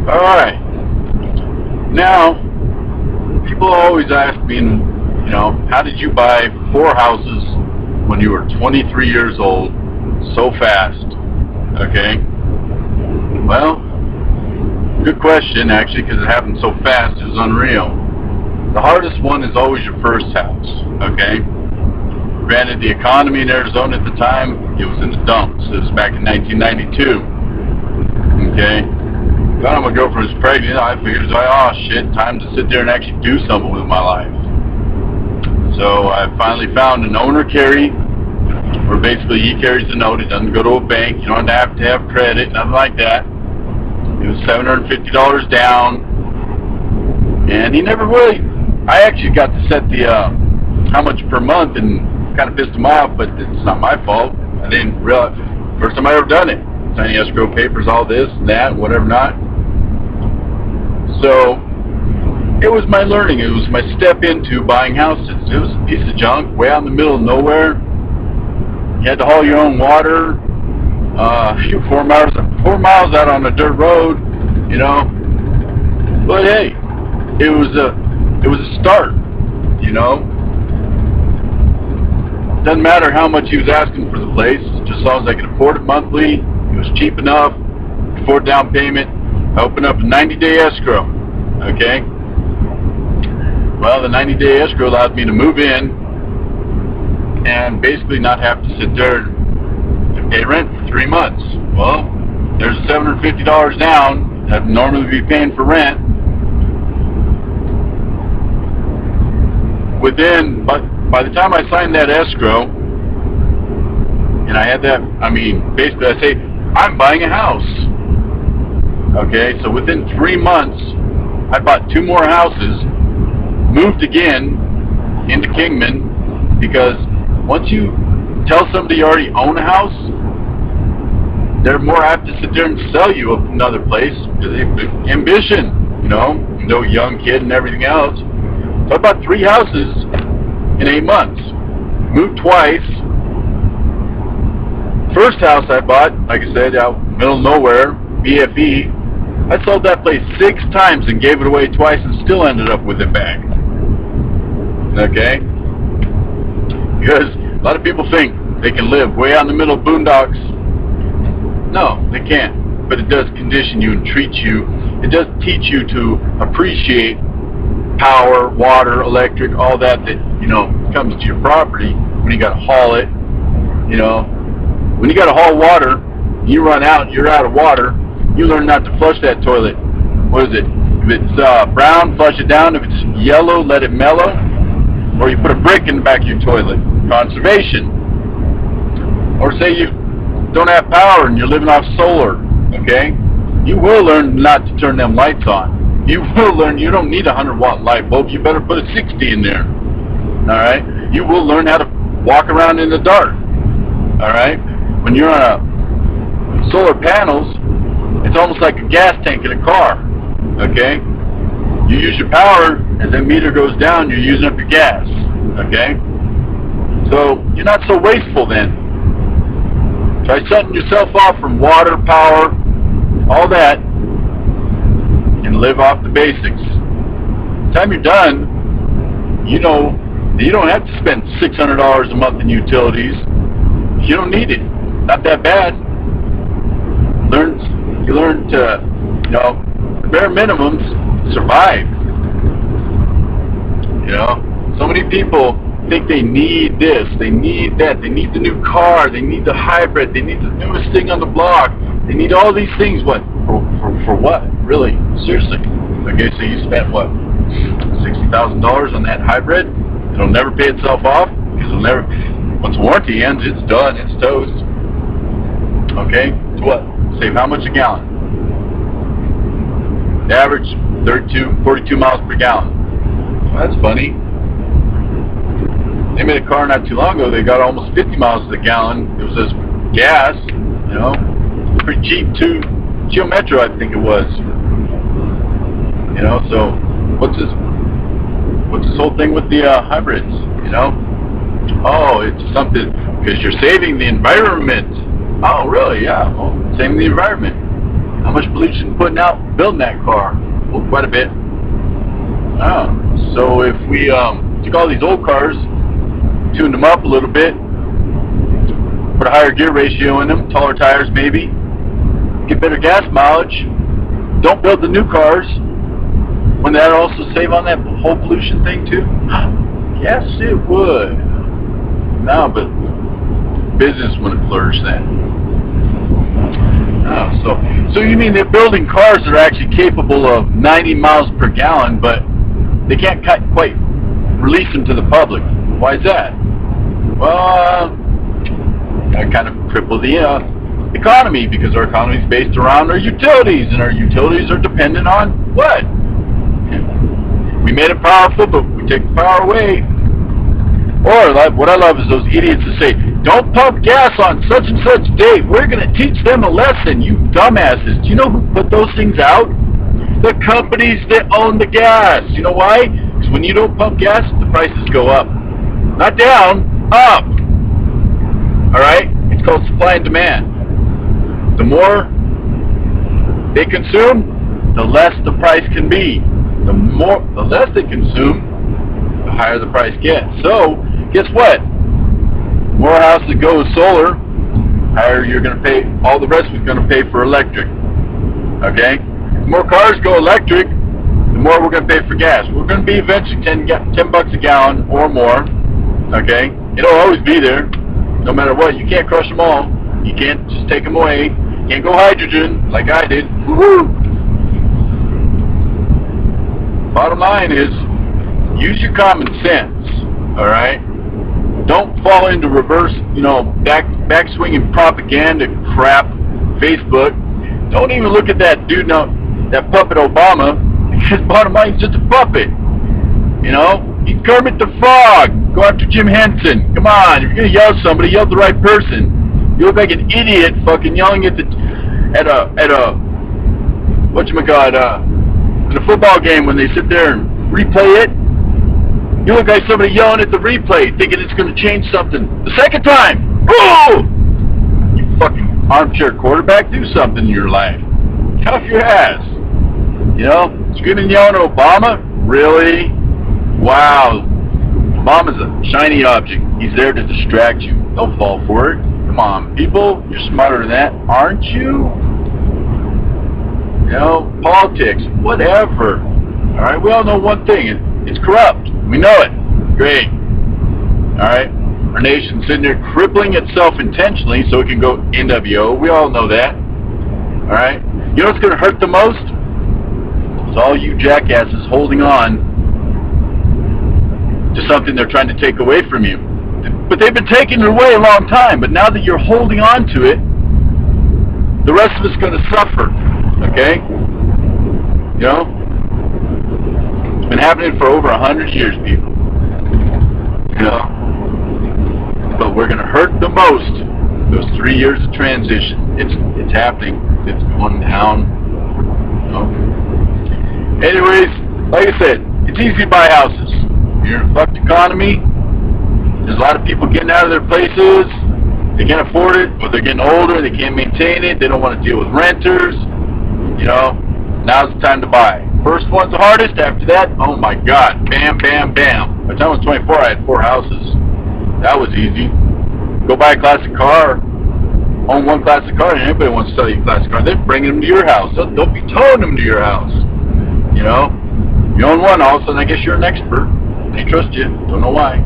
Alright. Now, people always ask me, how did you buy 4 houses when you were 23 years old so fast? Okay? Well, good question, actually, because it happened so fast, it was unreal. The hardest one is always your first house, okay? Granted, the economy in Arizona at the time, it was in the dumps. It was back in 1992, okay? Found out my girlfriend was pregnant. I figured, oh shit, time to sit there and actually do something with my life. So I finally found an owner carry, where basically he carries the note. It doesn't go to a bank. You don't have to have credit, nothing like that. It was $750 down, and he never really. I actually got to set the how much per month, and kind of pissed him off, but it's not my fault. I didn't realize. First time I ever done it. Signing escrow papers, all this and that, whatever not. So it was my learning. It was my step into buying houses. It was a piece of junk, way out in the middle of nowhere. You had to haul your own water. 4 miles out on a dirt road, But hey, it was a start, Doesn't matter how much he was asking for the place, just as long as I could afford it monthly. It was cheap enough, afford down payment. I opened up a 90-day escrow, okay? Well, the 90-day escrow allowed me to move in and basically not have to sit there and pay rent for 3 months. Well, there's $750 down that I'd normally be paying for rent. By the time I signed that escrow, and I had that, basically I say, I'm buying a house. Okay, so within 3 months, I bought 2 more houses, moved again into Kingman, because once you tell somebody you already own a house, they're more apt to sit there and sell you another place, because they have ambition, no young kid and everything else. So I bought 3 houses in 8 months, moved twice. First house I bought, like I said, out middle of nowhere, BFE, I sold that place 6 times and gave it away twice and still ended up with it back. Okay? Because a lot of people think they can live way out in the middle of boondocks. No, they can't. But it does condition you and treat you. It does teach you to appreciate power, water, electric, all that comes to your property when you got to haul it. When you got to haul water, you run out, you're out of water. You learn not to flush that toilet. What is it? If it's brown, flush it down. If it's yellow, let it mellow. Or you put a brick in the back of your toilet. Conservation. Or say you don't have power and you're living off solar. Okay? You will learn not to turn them lights on. You will learn you don't need a 100-watt light bulb. You better put a 60 in there. Alright? You will learn how to walk around in the dark. Alright? When you're on solar panels, it's almost like a gas tank in a car, okay? You use your power, as that meter goes down, you're using up your gas, okay? So, you're not so wasteful then. Try shutting yourself off from water, power, all that, and live off the basics. By the time you're done, you don't have to spend $600 a month in utilities. You don't need it. Not that bad. You learn to, the bare minimums, survive. So many people think they need this, they need that, they need the new car, they need the hybrid, they need the newest thing on the block, they need all these things. What? For what? Really? Seriously? Okay, so you spent what? $60,000 on that hybrid? It'll never pay itself off, because once the warranty ends, it's done, it's toast. Okay? So what? Save how much a gallon? The average 42 miles per gallon. Well, that's funny. They made a car not too long ago, they got almost 50 miles to the gallon. It was just gas, pretty cheap too. Geo Metro, I think it was. So what's this whole thing with the hybrids, Oh, it's something, because you're saving the environment. Oh, really? Yeah. Well, saving the environment. How much pollution putting out building that car? Well, quite a bit. So if we took all these old cars, tuned them up a little bit, put a higher gear ratio in them, taller tires maybe, get better gas mileage, don't build the new cars, wouldn't that also save on that whole pollution thing too? Yes, it would. No, but business wouldn't flourish then. So you mean they're building cars that are actually capable of 90 miles per gallon, but they can't quite release them to the public. Why is that? Well, that kind of cripple the economy, because our economy is based around our utilities, and our utilities are dependent on what? We made it powerful, but we take the power away. Or what I love is those idiots that say, don't pump gas on such and such date. We're going to teach them a lesson, you dumbasses. Do you know who put those things out? The companies that own the gas. You know why? Because when you don't pump gas, the prices go up. Not down, up. Alright? It's called supply and demand. The more they consume, the less the price can be. The less they consume, the higher the price gets. So, guess what? More houses go with solar, higher you're going to pay, all the rest is going to pay for electric. Okay? The more cars go electric, the more we're going to pay for gas. We're going to be eventually 10 bucks a gallon or more. Okay? It'll always be there, no matter what. You can't crush them all. You can't just take them away. You can't go hydrogen like I did. Woohoo! Bottom line is, use your common sense. Alright? Don't fall into reverse, back-swinging propaganda crap, Facebook. Don't even look at that dude, that puppet Obama, because bottom line, he's just a puppet. He's Kermit the Frog. Go after Jim Henson. Come on, if you're going to yell at somebody, yell at the right person. You look like an idiot fucking yelling at a football game when they sit there and replay it. You look like somebody yelling at the replay, thinking it's going to change something. The second time, oh! You fucking armchair quarterback, do something in your life. Get off your ass. Screaming and yelling at Obama? Really? Wow. Obama's a shiny object. He's there to distract you. Don't fall for it. Come on, people. You're smarter than that, aren't you? Politics, whatever. Alright, we all know one thing. It's corrupt. We know it. Great. Alright? Our nation's sitting there crippling itself intentionally so it can go NWO. We all know that. Alright? You know what's going to hurt the most? It's all you jackasses holding on to something they're trying to take away from you. But they've been taking it away a long time. But now that you're holding on to it, the rest of us going to suffer. Okay? It's been happening for over 100 years, people. But we're going to hurt the most those 3 years of transition. It's happening. It's going down. Anyways, like I said, it's easy to buy houses. You're in a fucked economy. There's a lot of people getting out of their places. They can't afford it, or they're getting older, they can't maintain it, they don't want to deal with renters. Now's the time to buy. First one's the hardest, after that, oh my god, bam, bam, bam. By the time I was 24, I had 4 houses. That was easy. Go buy a classic car, own one classic car, and anybody wants to sell you a classic car, they're bringing them to your house. Don't be towing them to your house. You own one, all of a sudden I guess you're an expert. They trust you, don't know why.